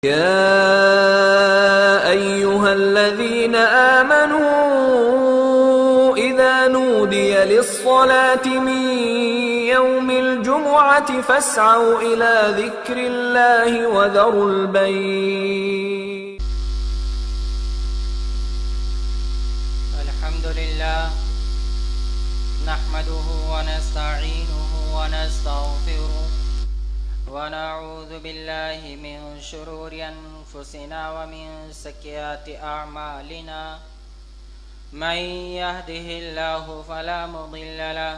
يا أيها الذين آمنوا إذا نودي للصلاة من يوم الجمعة فاسعوا إلى ذكر الله وذروا البيع. الحمد لله نحمده ونستعينه ونستغفره ونعوذ بالله من شرور أنفسنا ومن سيئات أعمالنا من يهده الله فلا مضل له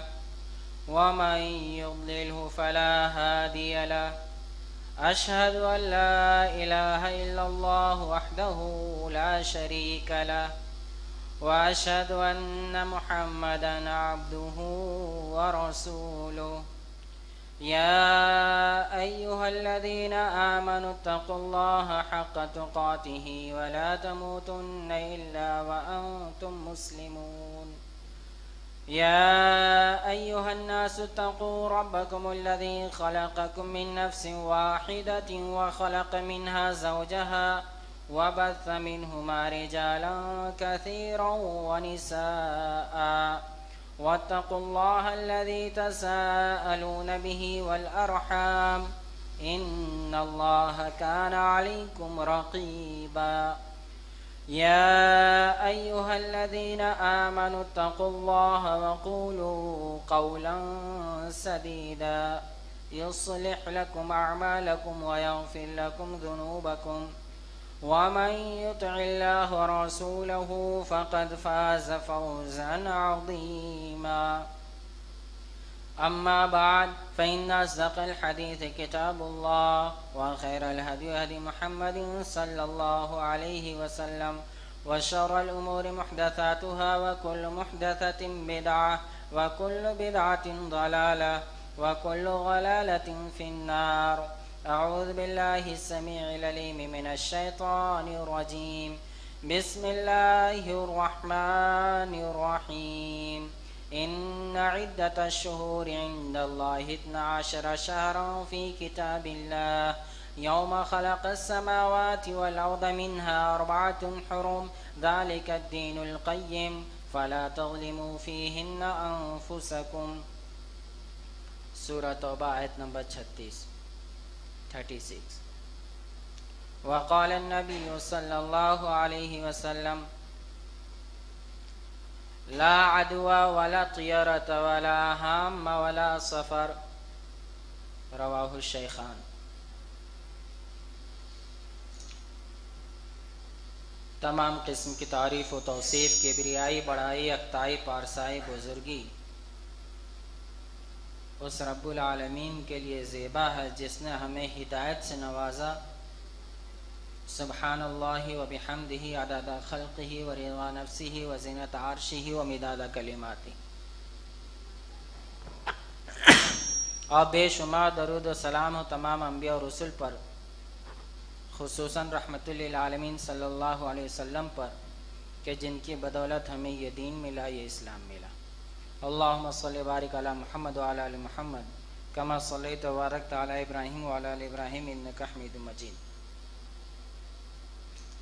ومن يضلله فلا هادي له أشهد أن لا إله إلا الله وحده لا شريك له وأشهد أن محمدا عبده ورسوله. يا أيها الذين آمنوا اتقوا الله حق تقاته ولا تموتن إلا وأنتم مسلمون. يا أيها الناس اتقوا ربكم الذي خلقكم من نفس واحدة وخلق منها زوجها وبث منهما رجالا كثيرا ونساء واتقوا الله الذي تساءلون به والأرحام إن الله كان عليكم رقيبا. يا أيها الذين آمنوا اتقوا الله وقولوا قولا سديدا يصلح لكم أعمالكم ويغفر لكم ذنوبكم ومن يطع الله ورسوله فقد فاز فوزا عظيما. أما بعد فإن أصدق الحديث كتاب الله وخير الهدي هدي محمد صلى الله عليه وسلم وشر الأمور محدثاتها وكل محدثة بدعة وكل بدعة ضلالة وكل ضلالة في النار. أعوذ بالله السميع العليم من الشيطان الرجيم. بسم الله الرحمن الرحيم. إن عدة الشهور عند الله 12 شهرا في كتاب الله يوم خلق السماوات والأرض منها 4 حرم ذلك الدين القيم فلا تظلموا فيهن أنفسكم. سورة توبہ آیت نمبر 36. وقال النبي صلى الله عليه وسلم لا عدوى ولا طيرة ولا هام ولا سفر رواہ الشیخان. تمام قسم کی تعریف و توصیف کبریائی بڑائی اقتائی پارسائی بزرگی اس رب العالمین کے لیے زیبا ہے جس نے ہمیں ہدایت سے نوازا. سبحان اللہ و بحمدہ عدد خلقہ و رضا نفسہ و زینت عرشہ و مداد کلماتہ. اور بے شمار درود و سلام ہو تمام انبیاء و رسل پر، خصوصاً رحمت للعالمین صلی اللہ علیہ وسلم پر، کہ جن کی بدولت ہمیں یہ دین ملا، یہ اسلام ملا. اللہم صلی بارک علی محمد وعلی آل محمد کما صلیت و بارکت علی ابراہیم وعلی آل ابراہیم انک حمید مجید.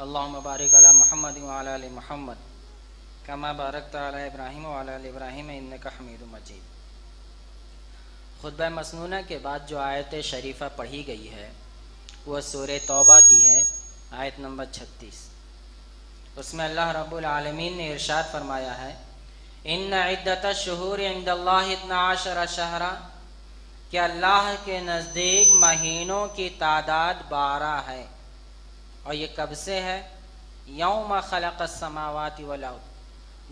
اللہم بارک علی محمد وعلی آل محمد کما بارکت علی ابراہیم وعلی آل ابراہیم انک حمید مجید. خطبہ مسنونہ کے بعد جو آیت شریفہ پڑھی گئی ہے وہ سورہ توبہ کی ہے، آیت نمبر 36. اس میں اللہ رب العالمین نے ارشاد فرمایا ہے ان عدت الشہور عند اللہ 12 شہرا، کہ اللہ کے نزدیک مہینوں کی تعداد 12 ہے. اور یہ کب سے ہے؟ یوم خلق السماوات والارض،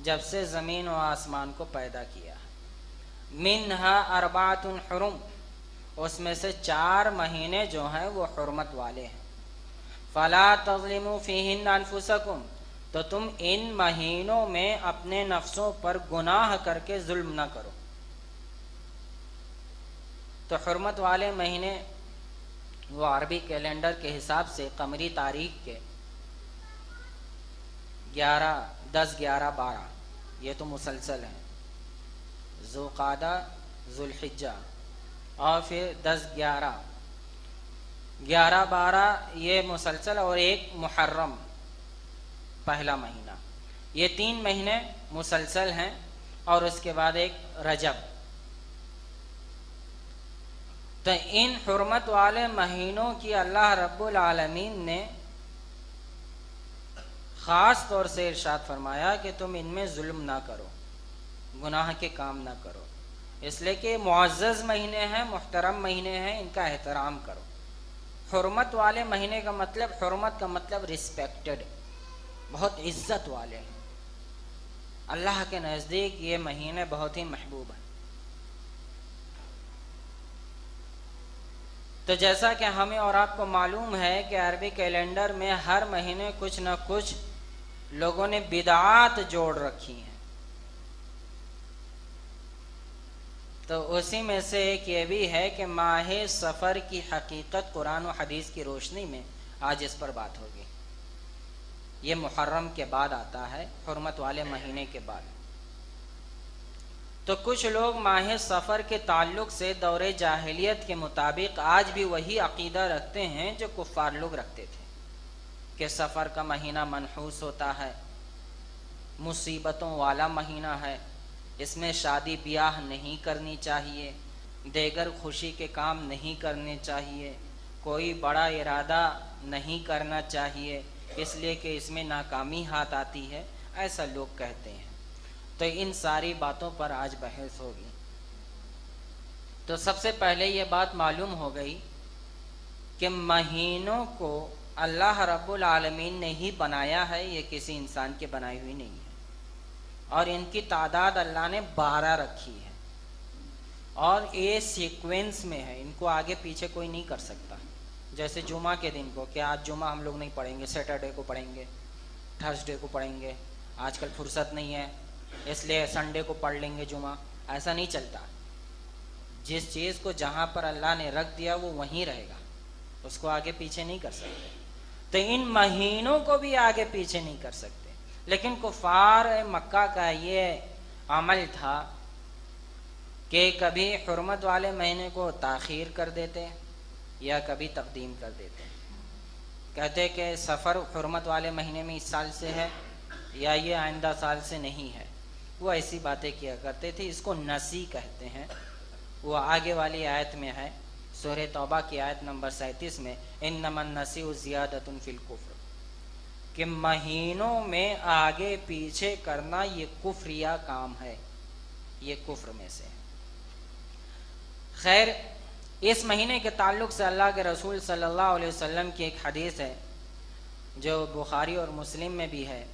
جب سے زمین و آسمان کو پیدا کیا. منہا 4 حرم، اس میں سے 4 مہینے جو ہیں وہ حرمت والے ہیں. فلا تظلموا فیہن انفسکم، تو تم ان مہینوں میں اپنے نفسوں پر گناہ کر کے ظلم نہ کرو. تو حرمت والے مہینے وہ عربی کیلنڈر کے حساب سے قمری تاریخ کے 11 10 11 12 یہ تو مسلسل ہیں. ذوالقعدہ، ذوالحجہ اور پھر 10 11 11 12 یہ مسلسل، اور ایک محرم پہلا مہینہ، یہ 3 مہینے مسلسل ہیں، اور اس کے بعد ایک رجب۔ تو ان حرمت والے مہینوں کی اللہ رب العالمین نے خاص طور سے ارشاد فرمایا کہ تم ان میں ظلم نہ کرو، گناہ کے کام نہ کرو، اس لیے کہ معزز مہینے ہیں، محترم مہینے ہیں، ان کا احترام کرو۔ حرمت والے مہینے کا مطلب، حرمت کا مطلب ریسپیکٹڈ، بہت عزت والے ہیں، اللہ کے نزدیک یہ مہینے بہت ہی محبوب ہیں۔ تو جیسا کہ ہمیں اور آپ کو معلوم ہے کہ عربی کیلنڈر میں ہر مہینے کچھ نہ کچھ لوگوں نے بدعات جوڑ رکھی ہیں، تو اسی میں سے ایک یہ بھی ہے کہ ماہ سفر کی حقیقت قرآن و حدیث کی روشنی میں آج اس پر بات ہوگی۔ یہ محرم کے بعد آتا ہے، حرمت والے مہینے کے بعد۔ تو کچھ لوگ ماہ سفر کے تعلق سے دور جاہلیت کے مطابق آج بھی وہی عقیدہ رکھتے ہیں جو کفار لوگ رکھتے تھے، کہ سفر کا مہینہ منحوس ہوتا ہے، مصیبتوں والا مہینہ ہے، اس میں شادی بیاہ نہیں کرنی چاہیے، دیگر خوشی کے کام نہیں کرنے چاہیے، کوئی بڑا ارادہ نہیں کرنا چاہیے، اس لیے کہ اس میں ناکامی ہاتھ آتی ہے، ایسا لوگ کہتے ہیں۔ تو ان ساری باتوں پر آج بحث ہوگی۔ تو سب سے پہلے یہ بات معلوم ہو گئی کہ مہینوں کو اللہ رب العالمین نے ہی بنایا ہے، یہ کسی انسان کی بنائی ہوئی نہیں ہے، اور ان کی تعداد اللہ نے 12 رکھی ہے، اور یہ سیکوینس میں ہے، ان کو آگے پیچھے کوئی نہیں کر سکتا۔ جیسے جمعہ کے دن کو کہ آج جمعہ ہم لوگ نہیں پڑھیں گے، سیٹرڈے کو پڑھیں گے، تھرسڈے کو پڑھیں گے، آج کل فرصت نہیں ہے اس لیے سنڈے کو پڑھ لیں گے جمعہ، ایسا نہیں چلتا۔ جس چیز کو جہاں پر اللہ نے رکھ دیا وہ وہیں رہے گا، اس کو آگے پیچھے نہیں کر سکتے۔ تو ان مہینوں کو بھی آگے پیچھے نہیں کر سکتے، لیکن کفار مکہ کا یہ عمل تھا کہ کبھی حرمت والے مہینے کو تاخیر کر دیتے یا کبھی تقدیم کر دیتے، کہتے کہ سفر حرمت والے مہینے میں اس سال سے ہے یا یہ آئندہ سال سے نہیں ہے، وہ ایسی باتیں کیا کرتے تھے۔ اس کو نسی کہتے ہیں، وہ آگے والی آیت میں ہے، سورہ توبہ کی آیت نمبر 37 میں، انما النسیء زیادۃ فی الکفر، کہ مہینوں میں آگے پیچھے کرنا یہ کفریہ کام ہے، یہ کفر میں سے ہے۔ خیر، اس مہینے کے تعلق سے اللہ کے رسول صلی اللہ علیہ وسلم کی ایک حدیث ہے جو بخاری اور مسلم میں بھی ہے،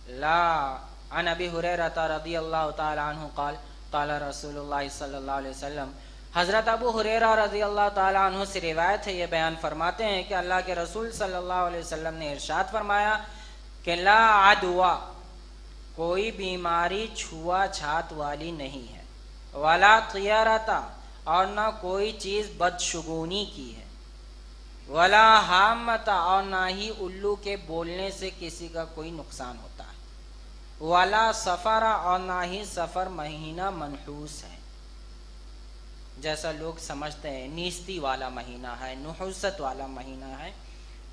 لا عن ابی ہریرہ رضی اللہ تعالی عنہ قال قال رسول اللہ صلی اللہ علیہ وسلم، حضرت ابو ہریرہ رضی اللہ تعالی عنہ سے روایت ہے، یہ بیان فرماتے ہیں کہ اللہ کے رسول صلی اللہ علیہ وسلم نے ارشاد فرمایا کہ لا عدوہ، کوئی بیماری چھوا چھات والی نہیں ہے، ولا طیارتا، اور نہ کوئی چیز بدشگونی کی ہے، ولا حامتا، اور نہ ہی الو کے بولنے سے کسی کا کوئی نقصان ہوتا ہے، ولا سفر، اور نہ ہی سفر مہینہ منحوس ہے، جیسا لوگ سمجھتے ہیں نیستی والا مہینہ ہے، نحوست والا مہینہ ہے،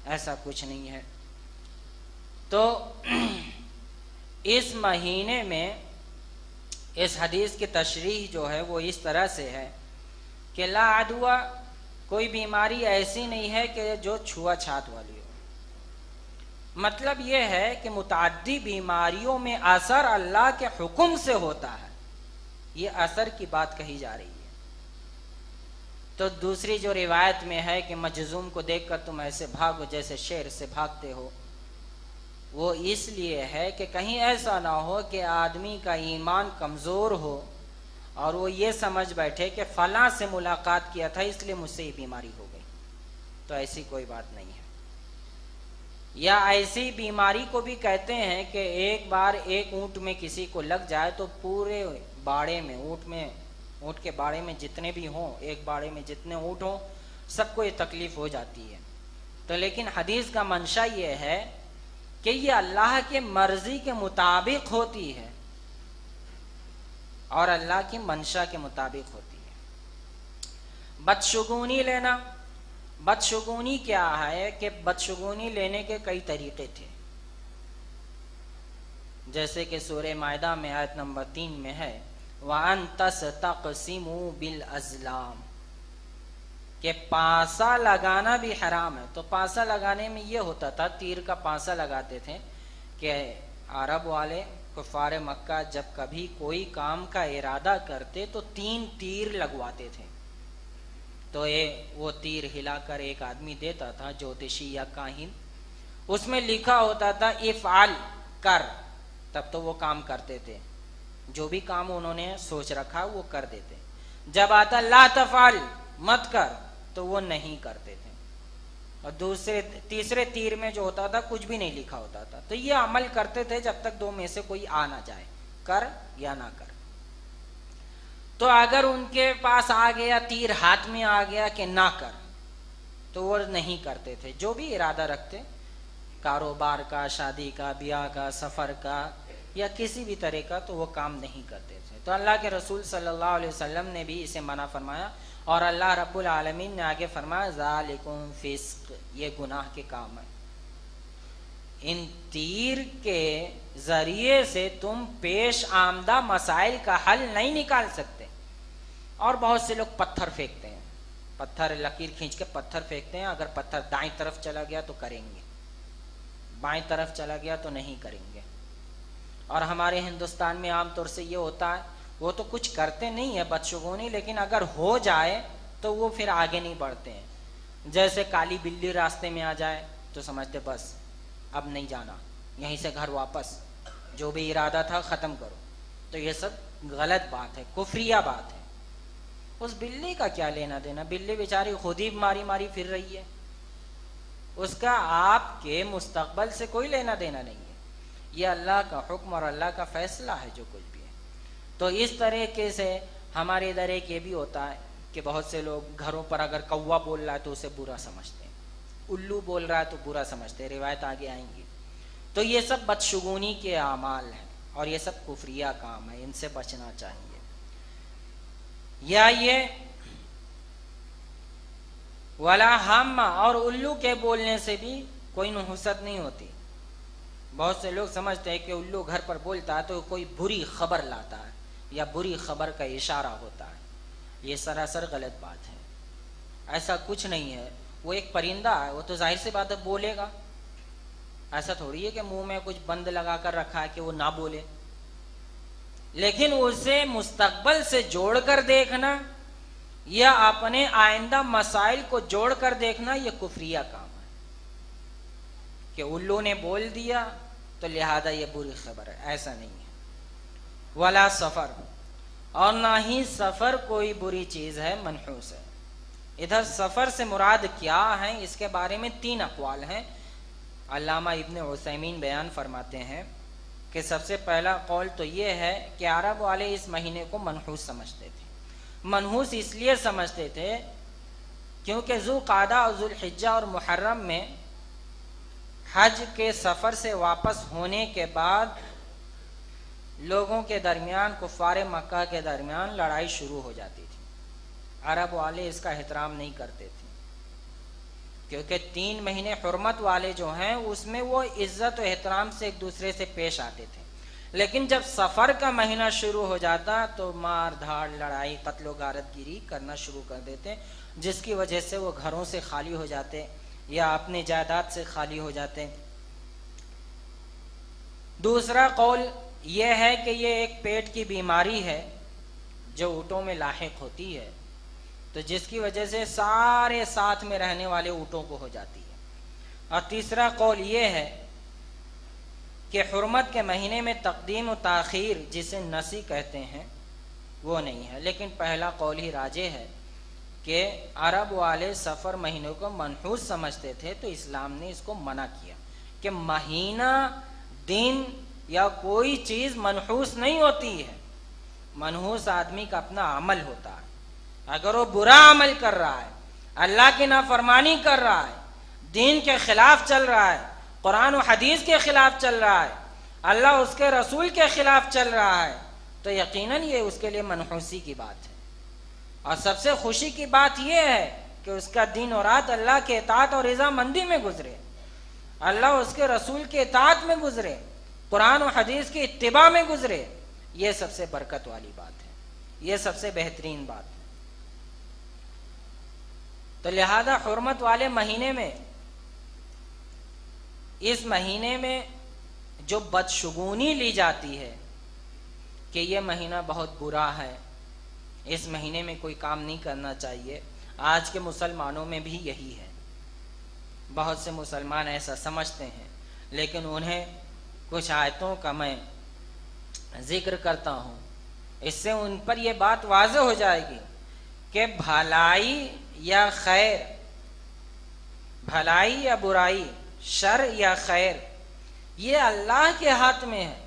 ایسا کچھ نہیں ہے۔ تو اس مہینے میں اس حدیث کی تشریح جو ہے وہ اس طرح سے ہے کہ لا عدوہ، کوئی بیماری ایسی نہیں ہے کہ جو چھوا چھات والی ہو۔ مطلب یہ ہے کہ متعدی بیماریوں میں اثر اللہ کے حکم سے ہوتا ہے، یہ اثر کی بات کہی جا رہی ہے۔ تو دوسری جو روایت میں ہے کہ مجذوم کو دیکھ کر تم ایسے بھاگو جیسے شیر سے بھاگتے ہو، وہ اس لیے ہے کہ کہیں ایسا نہ ہو کہ آدمی کا ایمان کمزور ہو اور وہ یہ سمجھ بیٹھے کہ فلاں سے ملاقات کیا تھا اس لیے مجھ سے یہ بیماری ہو گئی، تو ایسی کوئی بات نہیں ہے۔ یا ایسی بیماری کو بھی کہتے ہیں کہ ایک بار ایک اونٹ میں کسی کو لگ جائے تو پورے باڑے میں اونٹ کے باڑے میں جتنے بھی ہوں، ایک باڑے میں جتنے اونٹ ہوں، سب کو یہ تکلیف ہو جاتی ہے۔ تو لیکن حدیث کا منشا یہ ہے کہ یہ اللہ کے مرضی کے مطابق ہوتی ہے اور اللہ کی منشا کے مطابق ہوتی ہے۔ بدشگونی لینا، بدشگونی کیا ہے کہ بدشگونی لینے کے کئی طریقے تھے، جیسے کہ سورہ مائدہ میں آیت نمبر 3 میں ہے وَأَن تَسْتَقْسِمُوا بِالْأَزْلَامِ، کہ پانسا لگانا بھی حرام ہے۔ تو پانسا لگانے میں یہ ہوتا تھا، تیر کا پانسا لگاتے تھے کہ عرب والے کفار مکہ جب کبھی کوئی کام کا ارادہ کرتے تو 3 تیر لگواتے تھے، تو وہ تیر ہلا کر ایک آدمی دیتا تھا جوتشی یا کاہن، اس میں لکھا ہوتا تھا افعل، کر، تب تو وہ کام کرتے تھے، جو بھی کام انہوں نے سوچ رکھا وہ کر دیتے۔ جب آتا لا تفعل، مت کر، تو وہ نہیں کرتے تھے۔ اور تیسرے تیر میں جو ہوتا تھا کچھ بھی نہیں لکھا ہوتا تھا، تو یہ عمل کرتے تھے جب تک 2 میں سے کوئی آ نہ جائے، کر یا نہ کر۔ تو اگر ان کے پاس آ گیا، تیر ہاتھ میں آ گیا کہ نہ کر، تو وہ نہیں کرتے تھے۔ جو بھی ارادہ رکھتے، کاروبار کا، شادی کا، بیاہ کا، سفر کا یا کسی بھی طرح کا، تو وہ کام نہیں کرتے تھے۔ تو اللہ کے رسول صلی اللہ علیہ وسلم نے بھی اسے منع فرمایا، اور اللہ رب العالمین نے آگے فرمایا ذالکم فسق، یہ گناہ کے کام ہے۔ ان تیر کے ذریعے سے تم پیش آمدہ مسائل کا حل نہیں نکال سکتے۔ اور بہت سے لوگ پتھر پھینکتے ہیں، پتھر لکیر کھینچ کے پتھر پھینکتے ہیں، اگر پتھر دائیں طرف چلا گیا تو کریں گے، بائیں طرف چلا گیا تو نہیں کریں گے۔ اور ہمارے ہندوستان میں عام طور سے یہ ہوتا ہے، وہ تو کچھ کرتے نہیں ہیں بدشگونی، لیکن اگر ہو جائے تو وہ پھر آگے نہیں بڑھتے ہیں۔ جیسے کالی بلی راستے میں آ جائے تو سمجھتے بس اب نہیں جانا، یہیں سے گھر واپس، جو بھی ارادہ تھا ختم کرو۔ تو یہ سب غلط بات ہے، کفریہ بات ہے۔ اس بلی کا کیا لینا دینا؟ بلی بیچاری خود ہی ماری ماری پھر رہی ہے، اس کا آپ کے مستقبل سے کوئی لینا دینا نہیں ہے۔ یہ اللہ کا حکم اور اللہ کا فیصلہ ہے جو کچھ بھی ہے۔ تو اس طریقے سے ہمارے ادھر ایک یہ بھی ہوتا ہے کہ بہت سے لوگ گھروں پر اگر کوا بول رہا ہے تو اسے برا سمجھتے ہیں، الو بول رہا ہے تو برا سمجھتے ہیں، روایت آگے آئیں گی۔ تو یہ سب بدشگونی کے اعمال ہیں اور یہ سب کفریہ کام ہے، ان سے بچنا چاہیے۔ یا یہ ولا ہم، اور الو کے بولنے سے بھی کوئی نحوست نہیں ہوتی۔ بہت سے لوگ سمجھتے ہیں کہ الو گھر پر بولتا ہے تو کوئی بری خبر لاتا ہے یا بری خبر کا اشارہ ہوتا ہے، یہ سراسر غلط بات ہے۔ ایسا کچھ نہیں ہے، وہ ایک پرندہ ہے، وہ تو ظاہر سی بات ہے بولے گا، ایسا تھوڑی ہے کہ منہ میں کچھ بند لگا کر رکھا ہے کہ وہ نہ بولے۔ لیکن اسے مستقبل سے جوڑ کر دیکھنا یا اپنے آئندہ مسائل کو جوڑ کر دیکھنا، یہ کفریہ کام ہے کہ الو نے بول دیا تو لہذا یہ بری خبر ہے، ایسا نہیں ہے۔ ولا سفر، اور نہ ہی سفر کوئی بری چیز ہے، منحوس ہے۔ ادھر سفر سے مراد کیا ہے، اس کے بارے میں 3 اقوال ہیں۔ علامہ ابن عثیمین بیان فرماتے ہیں کہ سب سے پہلا قول تو یہ ہے کہ عرب والے اس مہینے کو منحوس سمجھتے تھے۔ منحوس اس لیے سمجھتے تھے کیونکہ ذوالقعدہ اور ذوالحجہ اور محرم میں حج کے سفر سے واپس ہونے کے بعد لوگوں کے درمیان، کفار مکہ کے درمیان لڑائی شروع ہو جاتی تھی۔ عرب والے اس کا احترام نہیں کرتے تھے کیونکہ 3 مہینے حرمت والے جو ہیں اس میں وہ عزت و احترام سے ایک دوسرے سے پیش آتے تھے، لیکن جب سفر کا مہینہ شروع ہو جاتا تو مار دھاڑ، لڑائی، قتل و غارت گیری کرنا شروع کر دیتے، جس کی وجہ سے وہ گھروں سے خالی ہو جاتے یا اپنے جائیداد سے خالی ہو جاتے۔ دوسرا قول یہ ہے کہ یہ ایک پیٹ کی بیماری ہے جو اونٹوں میں لاحق ہوتی ہے، تو جس کی وجہ سے سارے ساتھ میں رہنے والے اونٹوں کو ہو جاتی ہے۔ اور تیسرا قول یہ ہے کہ حرمت کے مہینے میں تقدیم و تاخیر جسے نسی کہتے ہیں وہ نہیں ہے، لیکن پہلا قول ہی راجح ہے کہ عرب والے سفر مہینوں کو منحوس سمجھتے تھے، تو اسلام نے اس کو منع کیا کہ مہینہ، دن یا کوئی چیز منحوس نہیں ہوتی ہے۔ منحوس آدمی کا اپنا عمل ہوتا ہے، اگر وہ برا عمل کر رہا ہے، اللہ کی نافرمانی کر رہا ہے، دین کے خلاف چل رہا ہے، قرآن و حدیث کے خلاف چل رہا ہے، اللہ اس کے رسول کے خلاف چل رہا ہے، تو یقیناً یہ اس کے لیے منحوسی کی بات ہے۔ اور سب سے خوشی کی بات یہ ہے کہ اس کا دن اور رات اللہ کے اطاعت اور رضامندی میں گزرے، اللہ اس کے رسول کے اطاعت میں گزرے، قرآن و حدیث کی اتباع میں گزرے، یہ سب سے برکت والی بات ہے، یہ سب سے بہترین بات ہے۔ تو لہذا حرمت والے مہینے میں، اس مہینے میں جو بدشگونی لی جاتی ہے کہ یہ مہینہ بہت برا ہے، اس مہینے میں کوئی کام نہیں کرنا چاہیے، آج کے مسلمانوں میں بھی یہی ہے۔ بہت سے مسلمان ایسا سمجھتے ہیں، لیکن انہیں کچھ آیتوں کا میں ذکر کرتا ہوں، اس سے ان پر یہ بات واضح ہو جائے گی کہ بھلائی یا خیر، بھلائی یا برائی، شر یا خیر، یہ اللہ کے ہاتھ میں ہے،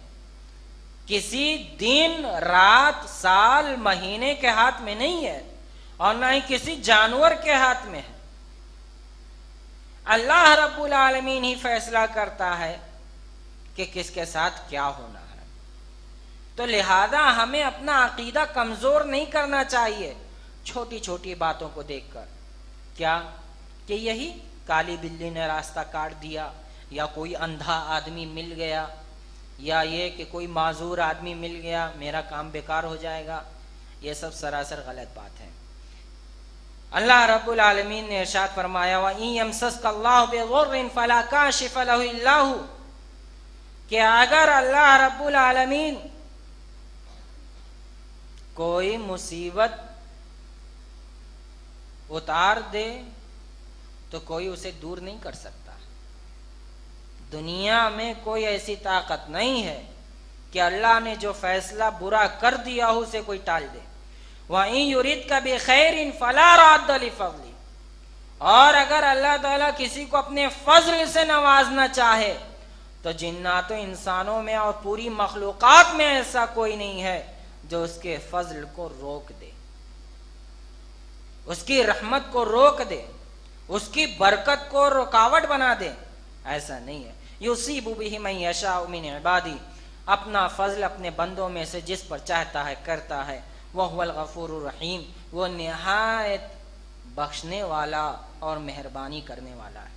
کسی دن، رات، سال، مہینے کے ہاتھ میں نہیں ہے، اور نہ ہی کسی جانور کے ہاتھ میں ہے۔ اللہ رب العالمین ہی فیصلہ کرتا ہے کہ کس کے ساتھ کیا ہونا ہے۔ تو لہذا ہمیں اپنا عقیدہ کمزور نہیں کرنا چاہیے چھوٹی چھوٹی باتوں کو دیکھ کر۔ کیا کہ یہی کالی بلی نے راستہ کاٹ دیا، یا کوئی اندھا آدمی مل گیا، یا یہ کہ کوئی معذور آدمی مل گیا، میرا کام بیکار ہو جائے گا، یہ سب سراسر غلط بات ہے۔ اللہ رب العالمین نے ارشاد فرمایا وَإِن يَمْسَسْكَ اللَّهُ بِضُرٍّ فَلَا كَاشِفَ لَهُ إِلَّا هُوَ، کہ اگر اللہ رب العالمین کوئی مصیبت اتار دے تو کوئی اسے دور نہیں کر سکتا۔ دنیا میں کوئی ایسی طاقت نہیں ہے کہ اللہ نے جو فیصلہ برا کر دیا ہو اسے کوئی ٹال دے۔ وَإِن يُرِدْكَ بِخَيْرٍ فَلَا رَادَّ لِفَضْلِهِ، اور اگر اللہ تعالیٰ کسی کو اپنے فضل سے نوازنا چاہے تو جنات و انسانوں میں اور پوری مخلوقات میں ایسا کوئی نہیں ہے جو اس کے فضل کو روک دے، اس کی رحمت کو روک دے، اس کی برکت کو رکاوٹ بنا دے، ایسا نہیں ہے۔ یصیب بہ من یشاء من عبادی، اپنا فضل اپنے بندوں میں سے جس پر چاہتا ہے کرتا ہے۔ وَهُوَ الْغَفُورُ الرَّحِيمُ، وہ نہایت بخشنے والا اور مہربانی کرنے والا ہے۔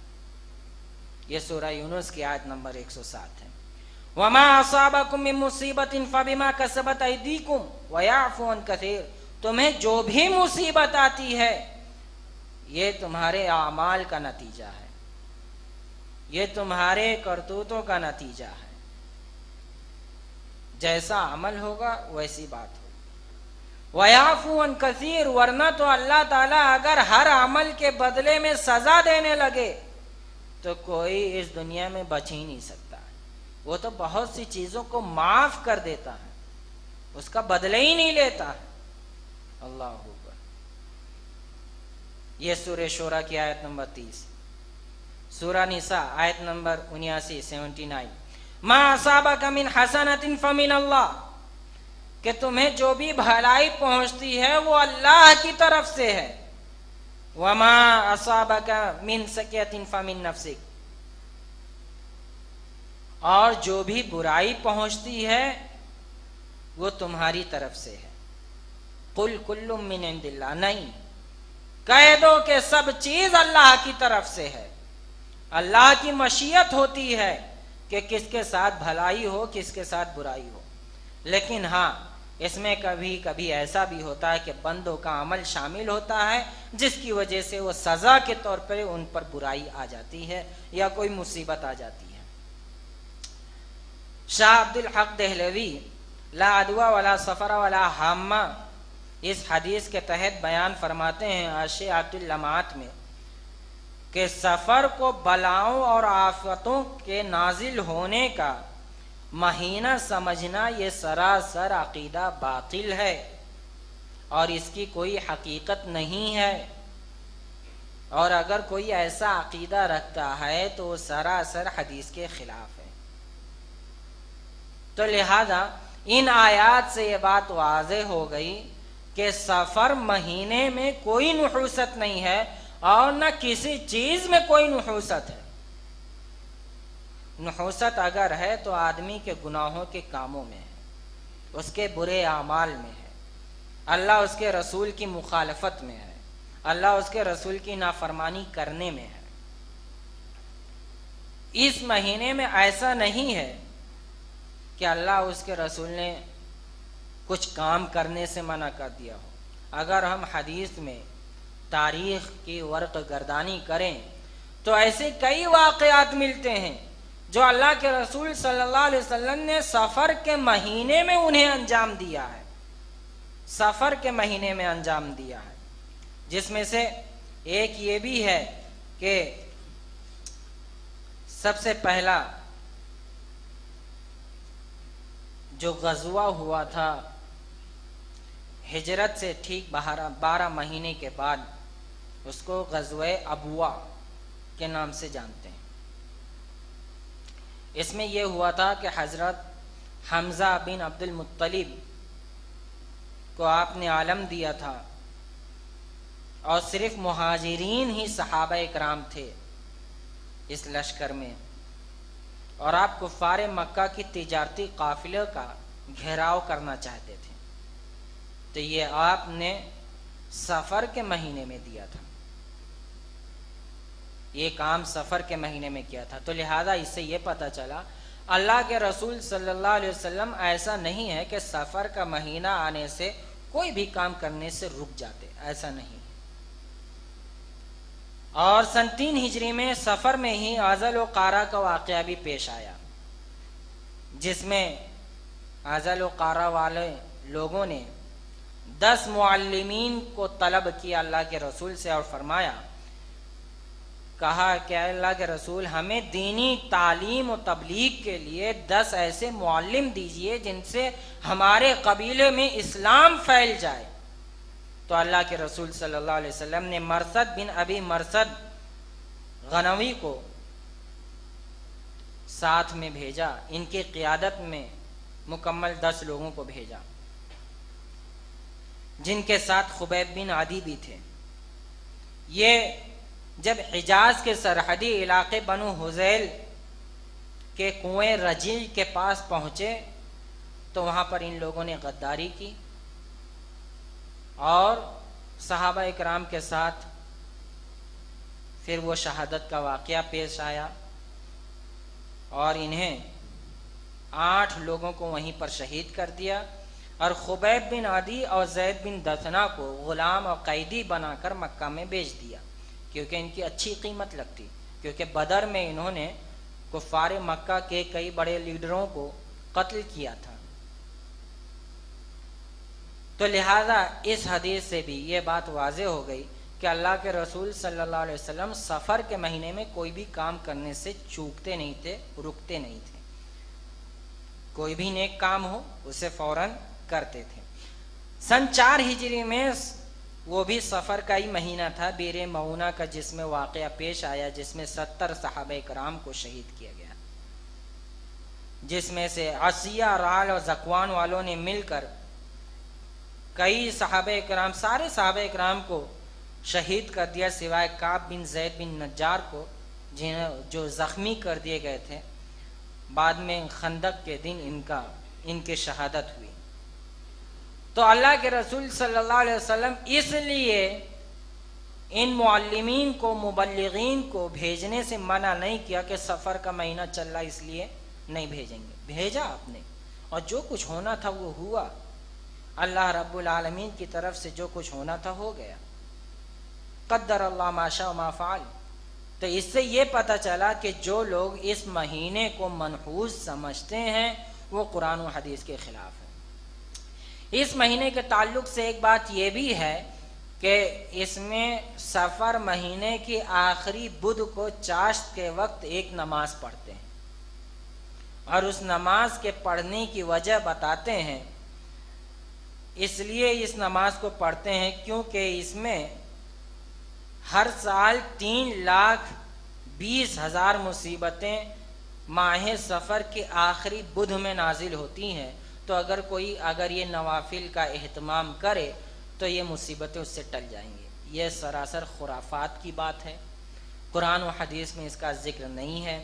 یہ سورہ یونس کی آیت نمبر 107 ہے۔ وَمَا أَصَابَكُم مِّن مُّصِیبَةٍ فَبِمَا كَسَبَتْ أَیْدِیکُم وَیَعْفُو عَن کَثِیر، تمہیں جو بھی مصیبت آتی ہے یہ تمہارے اعمال کا نتیجہ ہے، یہ تمہارے کرتوتوں کا نتیجہ ہے، جیسا عمل ہوگا ویسی بات ہوگی۔ وَيَعْفُو عَن کَثِیر، ورنہ تو اللہ تعالیٰ اگر ہر عمل کے بدلے میں سزا دینے لگے تو کوئی اس دنیا میں بچ ہی نہیں سکتا، وہ تو بہت سی چیزوں کو معاف کر دیتا ہے، اس کا بدلہ ہی نہیں لیتا ہے۔ اللہ اکبر۔ یہ سورہ شورى کی آیت نمبر 30، سورہ نساء آیت نمبر 79 ما اصابک من حسنۃ فمن اللہ، کہ تمہیں جو بھی بھلائی پہنچتی ہے وہ اللہ کی طرف سے ہے۔ وما اصابک من سیئۃ فمن نفسک، اور جو بھی برائی پہنچتی ہے وہ تمہاری طرف سے ہے۔ قل کل من عند اللہ، نہیں، کہہ دو کہ سب چیز اللہ کی طرف سے ہے۔ اللہ کی مشیت ہوتی ہے کہ کس کے ساتھ بھلائی ہو کس کے ساتھ برائی ہو، لیکن ہاں اس میں کبھی کبھی ایسا بھی ہوتا ہے کہ بندوں کا عمل شامل ہوتا ہے جس کی وجہ سے وہ سزا کے طور پر ان پر برائی آ جاتی ہے یا کوئی مصیبت آ جاتی ہے۔ شاہ عبد الحق دہلوی لا عدوى ولا سفر ولا حامہ اس حدیث کے تحت بیان فرماتے ہیں اشعۃ اللمعات میں کہ سفر کو بلاؤں اور آفتوں کے نازل ہونے کا مہینہ سمجھنا یہ سراسر عقیدہ باطل ہے اور اس کی کوئی حقیقت نہیں ہے، اور اگر کوئی ایسا عقیدہ رکھتا ہے تو وہ سراسر حدیث کے خلاف ہے۔ تو لہذا ان آیات سے یہ بات واضح ہو گئی کہ سفر مہینے میں کوئی نحوست نہیں ہے اور نہ کسی چیز میں کوئی نحوست ہے۔ نحوست اگر ہے تو آدمی کے گناہوں کے کاموں میں ہے، اس کے برے اعمال میں ہے، اللہ اس کے رسول کی مخالفت میں ہے، اللہ اس کے رسول کی نافرمانی کرنے میں ہے۔ اس مہینے میں ایسا نہیں ہے کہ اللہ اس کے رسول نے کچھ کام کرنے سے منع کر دیا ہو۔ اگر ہم حدیث میں تاریخ کی ورق گردانی کریں تو ایسے کئی واقعات ملتے ہیں جو اللہ کے رسول صلی اللہ علیہ وسلم نے سفر کے مہینے میں انہیں انجام دیا ہے، سفر کے مہینے میں انجام دیا ہے، جس میں سے ایک یہ بھی ہے کہ سب سے پہلا جو غزوہ ہوا تھا ہجرت سے ٹھیک 12 مہینے کے بعد، اس کو غزوہ ابوا کے نام سے جانتے ہیں۔ اس میں یہ ہوا تھا کہ حضرت حمزہ بن عبد المطلب کو آپ نے عالم دیا تھا، اور صرف مہاجرین ہی صحابہ اکرام تھے اس لشکر میں، اور آپ کفار مکہ کی تجارتی قافلے کا گھیراؤ کرنا چاہتے تھے، تو یہ آپ نے سفر کے مہینے میں دیا تھا، یہ کام سفر کے مہینے میں کیا تھا۔ تو لہذا اس سے یہ پتہ چلا اللہ کے رسول صلی اللہ علیہ وسلم ایسا نہیں ہے کہ سفر کا مہینہ آنے سے کوئی بھی کام کرنے سے رک جاتے، ایسا نہیں ہے۔ اور سن 3 ہجری میں سفر میں ہی عزل و قارہ کا واقعہ بھی پیش آیا، جس میں عزل و قارہ والے لوگوں نے 10 معلمین کو طلب کیا اللہ کے رسول سے، اور فرمایا، کہا کہ اللہ کے رسول ہمیں دینی تعلیم و تبلیغ کے لیے 10 ایسے معلم دیجئے جن سے ہمارے قبیلے میں اسلام پھیل جائے۔ تو اللہ کے رسول صلی اللہ علیہ وسلم نے مرثد بن ابی مرثد غنوی کو ساتھ میں بھیجا، ان کی قیادت میں مکمل 10 لوگوں کو بھیجا، جن کے ساتھ خبیب بن عدی بھی تھے۔ یہ جب حجاز کے سرحدی علاقے بنو حذیل کے کنویں رجیع کے پاس پہنچے تو وہاں پر ان لوگوں نے غداری کی، اور صحابہ اکرام کے ساتھ پھر وہ شہادت کا واقعہ پیش آیا، اور انہیں 8 لوگوں کو وہیں پر شہید کر دیا، اور خبیب بن عدی اور زید بن دثنہ کو غلام اور قیدی بنا کر مکہ میں بیچ دیا، کیونکہ ان کی اچھی قیمت لگتی، کیونکہ بدر میں انہوں نے کفار مکہ کے کئی بڑے لیڈروں کو قتل کیا تھا۔ تو لہذا اس حدیث سے بھی یہ بات واضح ہو گئی کہ اللہ کے رسول صلی اللہ علیہ وسلم سفر کے مہینے میں کوئی بھی کام کرنے سے چوکتے نہیں تھے، رکتے نہیں تھے، کوئی بھی نیک کام ہو اسے فوراً کرتے تھے۔ سن 4 ہجری میں وہ بھی سفر کا ہی مہینہ تھا، بیر معونہ کا، جس میں واقعہ پیش آیا، جس میں 70 صحابہ کرام کو شہید کیا گیا، جس میں سے عصیہ، رال اور زکوان والوں نے مل کر کئی صحابہ کرام، سارے صحابہ کرام کو شہید کر دیا، سوائے کعب بن زید بن نجار کو، جو زخمی کر دیے گئے تھے۔ بعد میں خندق کے دن ان کی شہادت ہوئی۔ تو اللہ کے رسول صلی اللہ علیہ وسلم اس لیے ان معلمین کو، مبلغین کو بھیجنے سے منع نہیں کیا کہ سفر کا مہینہ چل رہا اس لیے نہیں بھیجیں گے، بھیجا آپ نے، اور جو کچھ ہونا تھا وہ ہوا، اللہ رب العالمین کی طرف سے جو کچھ ہونا تھا ہو گیا، قدر اللہ ما شاء ما فعل۔ تو اس سے یہ پتہ چلا کہ جو لوگ اس مہینے کو منحوس سمجھتے ہیں وہ قرآن و حدیث کے خلاف ہیں۔ اس مہینے کے تعلق سے ایک بات یہ بھی ہے کہ اس میں سفر مہینے کی آخری بدھ کو چاشت کے وقت ایک نماز پڑھتے ہیں، اور اس نماز کے پڑھنے کی وجہ بتاتے ہیں۔ اس لیے اس نماز کو پڑھتے ہیں کیونکہ اس میں ہر سال 3,20,000 مصیبتیں ماہ سفر کے آخری بدھ میں نازل ہوتی ہیں، تو اگر یہ نوافل کا اہتمام کرے تو یہ مصیبتیں اس سے ٹل جائیں گی۔ یہ سراسر خرافات کی بات ہے، قرآن و حدیث میں اس کا ذکر نہیں ہے۔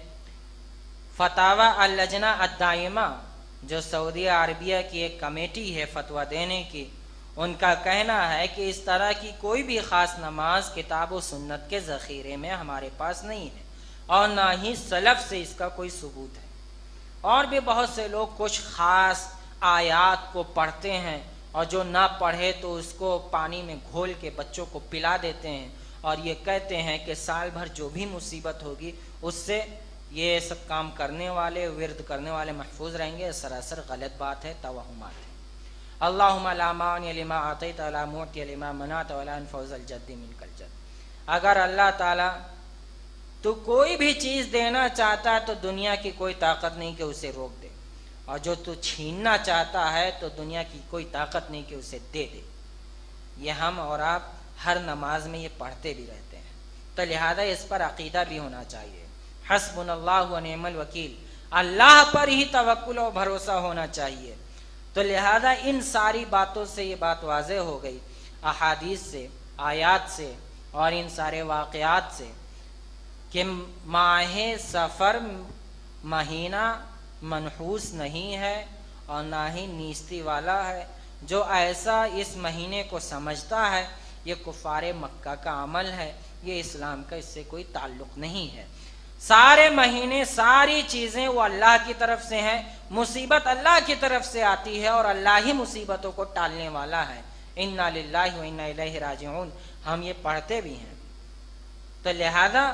فتاوی اللجنہ الدائمہ، جو سعودی عربیہ کی ایک کمیٹی ہے فتویٰ دینے کی، ان کا کہنا ہے کہ اس طرح کی کوئی بھی خاص نماز کتاب و سنت کے ذخیرے میں ہمارے پاس نہیں ہے اور نہ ہی سلف سے اس کا کوئی ثبوت ہے۔ اور بھی بہت سے لوگ کچھ خاص آیات کو پڑھتے ہیں اور جو نہ پڑھے تو اس کو پانی میں گھول کے بچوں کو پلا دیتے ہیں اور یہ کہتے ہیں کہ سال بھر جو بھی مصیبت ہوگی اس سے یہ سب کام کرنے والے، ورد کرنے والے محفوظ رہیں گے۔ سراسر غلط بات ہے، توہمات ہے۔ اللہم لا مانع لما اعطیت ولا معطی لما منعت ولا ينفع ذا الجد منک الجد۔ اگر اللہ تعالیٰ تو کوئی بھی چیز دینا چاہتا ہے تو دنیا کی کوئی طاقت نہیں کہ اسے روک دے، اور جو تو چھیننا چاہتا ہے تو دنیا کی کوئی طاقت نہیں کہ اسے دے دے۔ یہ ہم اور آپ ہر نماز میں یہ پڑھتے بھی رہتے ہیں، تو لہذا اس پر عقیدہ بھی ہونا چاہیے۔ حسبنا اللہ و نعم الوکیل، اللہ پر ہی توکل و بھروسہ ہونا چاہیے۔ تو لہذا ان ساری باتوں سے یہ بات واضح ہو گئی، احادیث سے، آیات سے اور ان سارے واقعات سے، کہ ماہ سفر مہینہ منحوس نہیں ہے اور نہ ہی نیستی والا ہے۔ جو ایسا اس مہینے کو سمجھتا ہے یہ کفار مکہ کا عمل ہے، یہ اسلام کا اس سے کوئی تعلق نہیں ہے۔ سارے مہینے، ساری چیزیں وہ اللہ کی طرف سے ہیں، مصیبت اللہ کی طرف سے آتی ہے اور اللہ ہی مصیبتوں کو ٹالنے والا ہے۔ انا للہ و انا الیہ راجعون، ہم یہ پڑھتے بھی ہیں۔ تو لہذا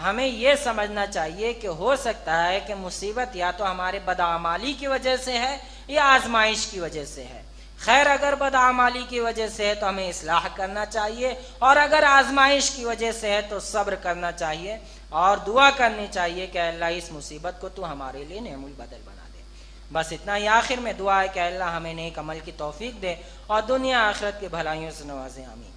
ہمیں یہ سمجھنا چاہیے کہ ہو سکتا ہے کہ مصیبت یا تو ہمارے بدعمالی کی وجہ سے ہے یا آزمائش کی وجہ سے ہے۔ خیر، اگر بدعمالی کی وجہ سے ہے تو ہمیں اصلاح کرنا چاہیے، اور اگر آزمائش کی وجہ سے ہے تو صبر کرنا چاہیے اور دعا کرنی چاہیے کہ اللہ اس مصیبت کو تو ہمارے لیے نعم البدل بنا دے۔ بس اتنا ہی آخر میں دعا ہے کہ اللہ ہمیں نیک عمل کی توفیق دے اور دنیا آخرت کی بھلائیوں سے نوازے، آمین۔